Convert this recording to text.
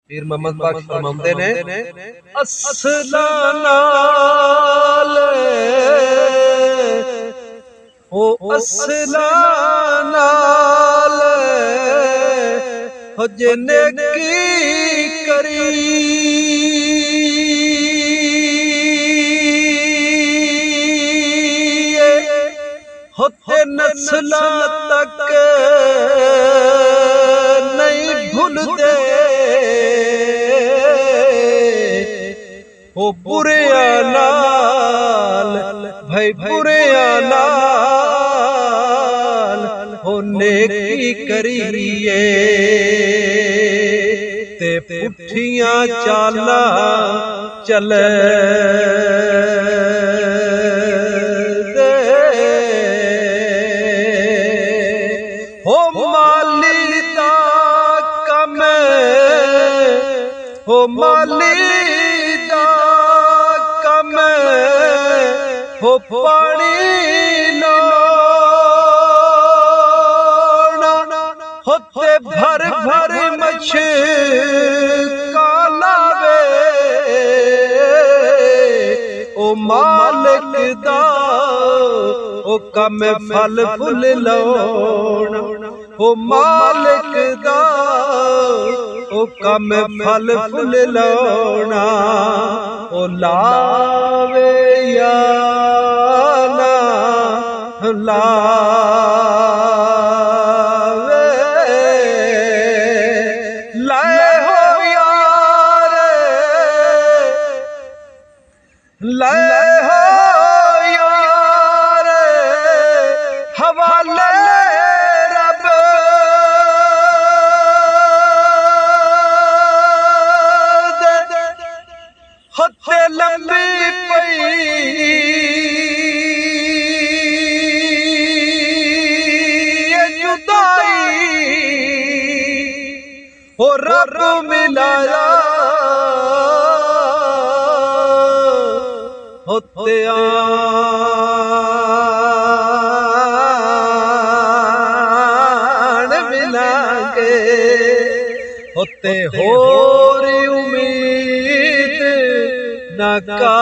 पीर मोहम्मद बख्श फरमाते ने असला नाल ओ असला नाल हो जिन्ने की करी होते नस्ल तक नहीं भूलते ओ बुरे नाल भाई बुरे नाल हो नेकी करिए ते पुठियां चाला चले हो माली दा कम हो माली दा कम हो पानी लाना होते भर भर मछ कालावे ओ मालिक दा ओ कम फल फुल लाना ओ मालिक दा ओ कम फल फुल लाना ओ लावे या ना लावे लाए हो यार लाए हो यार हवाले रब होते लंबी पई जुदाई हो रब मिलाया होते आन मिलांगे होते होरी उम्मीद नका